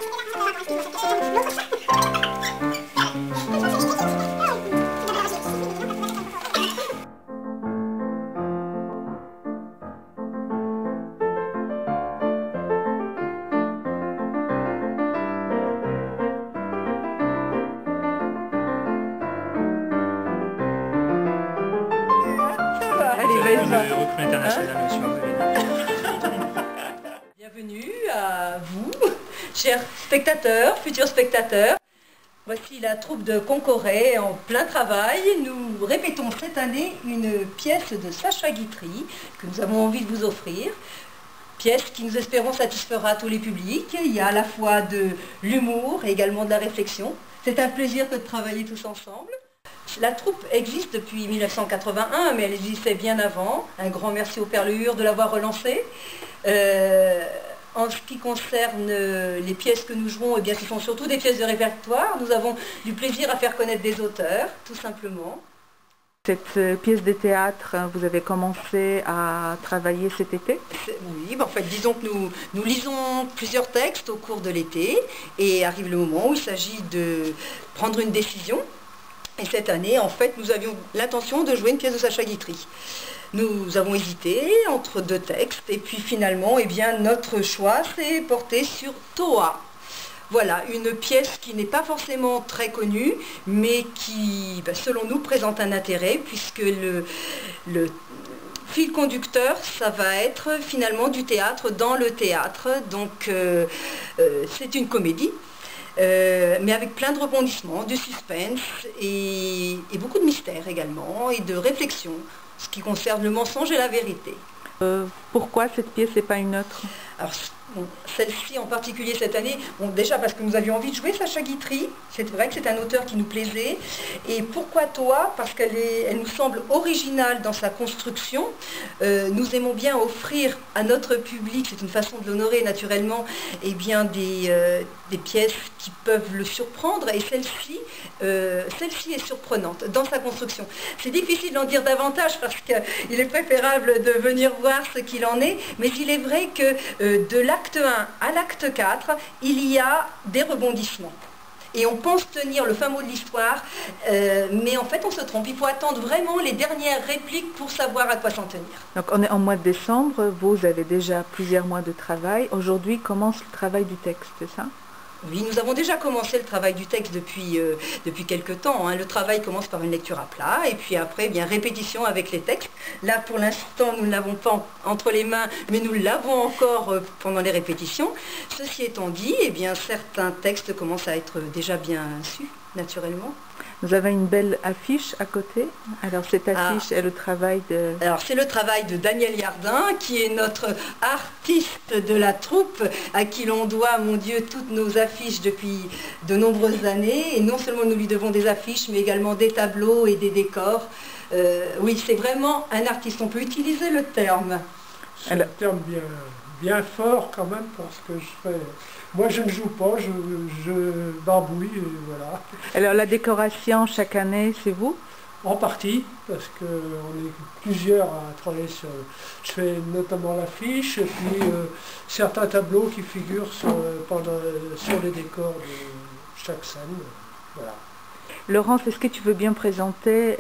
Le recrue international, monsieur. Bienvenue à vous, chers spectateurs, futurs spectateurs. Voici la troupe de Concoré en plein travail. Nous répétons cette année une pièce de Sacha Guitry que nous avons envie de vous offrir. Pièce qui, nous espérons, satisfera tous les publics. Il y a à la fois de l'humour et également de la réflexion. C'est un plaisir que de travailler tous ensemble. La troupe existe depuis 1981, mais elle existait bien avant. Un grand merci au Père Lehur de l'avoir relancée. En ce qui concerne les pièces que nous jouons, eh bien, ce sont surtout des pièces de répertoire. Nous avons du plaisir à faire connaître des auteurs, tout simplement. Cette pièce de théâtre, vous avez commencé à travailler cet été? Oui, en fait, disons que nous lisons plusieurs textes au cours de l'été et arrive le moment où il s'agit de prendre une décision. Et cette année, en fait, nous avions l'intention de jouer une pièce de Sacha Guitry. Nous avons hésité entre deux textes et puis finalement, eh bien, notre choix s'est porté sur Toa. Voilà, une pièce qui n'est pas forcément très connue, mais qui, selon nous, présente un intérêt puisque le fil conducteur, ça va être finalement du théâtre dans le théâtre. Donc, c'est une comédie. Mais avec plein de rebondissements, de suspense et beaucoup de mystère également et de réflexion, ce qui concerne le mensonge et la vérité. Pourquoi cette pièce et pas une autre? Alors, bon, celle-ci en particulier cette année, bon, déjà parce que nous avions envie de jouer Sacha Guitry, c'est vrai que c'est un auteur qui nous plaisait. Et pourquoi Toa? Parce elle nous semble originale dans sa construction. Nous aimons bien offrir à notre public, c'est une façon de l'honorer naturellement, eh bien, des pièces qui peuvent le surprendre. Et celle-ci est surprenante dans sa construction. C'est difficile d'en dire davantage parce qu'il est préférable de venir voir ce qu'il en est, mais il est vrai que de l'acte 1 à l'acte 4, il y a des rebondissements. Et on pense tenir le fin mot de l'histoire, mais en fait on se trompe. Il faut attendre vraiment les dernières répliques pour savoir à quoi s'en tenir. Donc on est en mois de décembre, vous avez déjà plusieurs mois de travail. Aujourd'hui commence le travail du texte, c'est ça? Oui, nous avons déjà commencé le travail du texte depuis quelque temps. Hein. Le travail commence par une lecture à plat et puis après, eh bien, répétition avec les textes. Là, pour l'instant, nous ne l'avons pas entre les mains, mais nous l'avons encore pendant les répétitions. Ceci étant dit, eh bien, certains textes commencent à être déjà bien su, naturellement. Vous avez une belle affiche à côté. Alors cette affiche est le travail de... Alors c'est le travail de Daniel Yardin, qui est notre artiste de la troupe, à qui l'on doit, mon Dieu, toutes nos affiches depuis de nombreuses années. Et non seulement nous lui devons des affiches, mais également des tableaux et des décors. Oui, c'est vraiment un artiste, on peut utiliser le terme. C'est un terme bien fort quand même pour ce que je fais. Moi je ne joue pas, je barbouille et voilà. Alors la décoration chaque année, c'est vous? En partie, parce qu'on est plusieurs à travailler sur... Je fais notamment l'affiche et puis certains tableaux qui figurent sur les décors de chaque scène. Voilà. Laurence, est-ce que tu veux bien présenter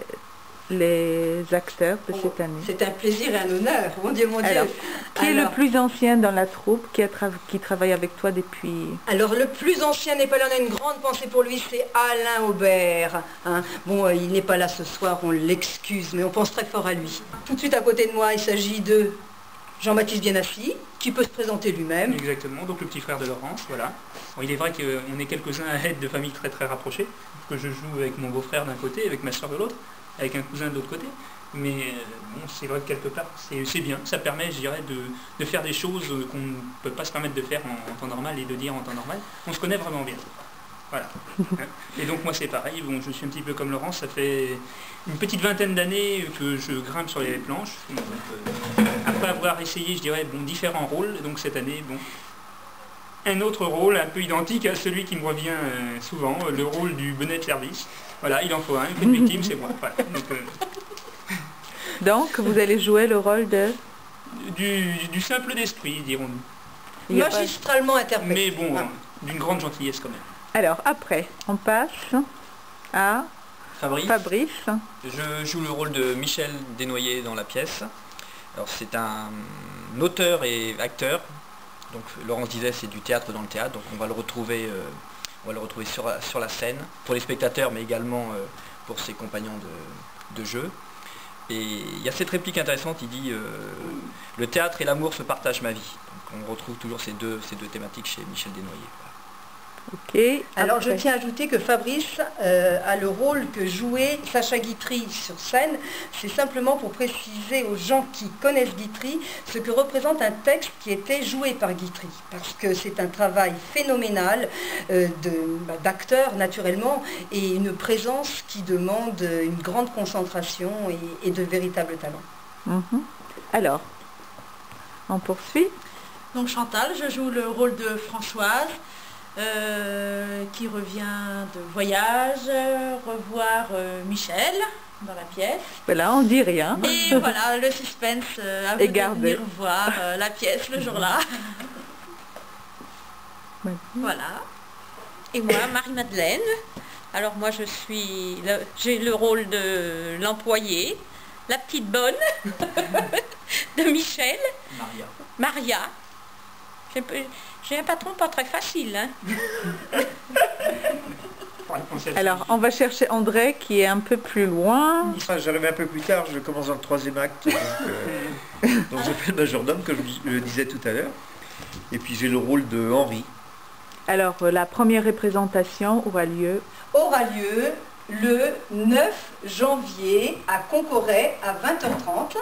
les acteurs de cette année? C'est un plaisir et un honneur, mon Dieu, mon Dieu. Alors, qui est le plus ancien dans la troupe, qui travaille avec toi depuis... Alors le plus ancien n'est pas là, on a une grande pensée pour lui, c'est Alain Aubert. Hein. Bon, il n'est pas là ce soir, on l'excuse, mais on pense très fort à lui. Tout de suite à côté de moi, il s'agit de Jean-Baptiste Bienassi, qui peut se présenter lui-même. Exactement, donc le petit frère de Laurence, voilà. Bon, il est vrai qu'on est quelques-uns à être de familles très très rapprochées, que je joue avec mon beau-frère d'un côté, avec ma soeur de l'autre, avec un cousin de l'autre côté, mais bon, c'est vrai que quelque part, c'est bien, ça permet, je dirais, de faire des choses qu'on ne peut pas se permettre de faire en temps normal et de dire en temps normal. On se connaît vraiment bien. Voilà. Et donc moi c'est pareil, bon, je suis un petit peu comme Laurence, ça fait une petite vingtaine d'années que je grimpe sur les planches, donc, après avoir essayé, je dirais, bon, différents rôles, donc cette année, bon, un autre rôle un peu identique à celui qui me revient souvent, le rôle du bonnet de service. Voilà, il en faut un, une petite victime, c'est moi. Voilà. Donc, vous allez jouer le rôle de... Du simple d'esprit, dirons-nous. Magistralement interprété. Mais bon, d'une grande gentillesse quand même. Alors, après, on passe à Fabrice. Je joue le rôle de Michel Desnoyers dans la pièce. Alors c'est un auteur et acteur. Donc Laurence disait c'est du théâtre dans le théâtre, donc on va le retrouver, sur la scène, pour les spectateurs mais également pour ses compagnons de jeu. Et il y a cette réplique intéressante, il dit le théâtre et l'amour se partagent ma vie. Donc on retrouve toujours ces deux thématiques chez Michel Desnoyers. Voilà. Ok. Alors Après. je tiens à ajouter que Fabrice a le rôle que jouait Sacha Guitry sur scène. C'est simplement pour préciser aux gens qui connaissent Guitry ce que représente un texte qui était joué par Guitry. Parce que c'est un travail phénoménal d'acteur naturellement et une présence qui demande une grande concentration et de véritables talents. Mhm. Alors, on poursuit. Donc Chantal, je joue le rôle de Françoise, qui revient de voyage, revoir Michel dans la pièce. Voilà, on dit rien. Et voilà, le suspense à vous Et de gardé. venir voir la pièce le jour-là. Oui. Voilà. Et moi, Marie-Madeleine. Alors moi, j'ai le rôle de l'employée, la petite bonne de Michel. Maria. J'ai un patron pas très facile. Hein. Alors, on va chercher André qui est un peu plus loin. J'arrive un peu plus tard, je commence dans le 3e acte. Donc je fais le majordome, comme je le disais tout à l'heure. Et puis j'ai le rôle de Henri. Alors, la première représentation aura lieu. Aura lieu le 9 janvier à Concoret à 20h30.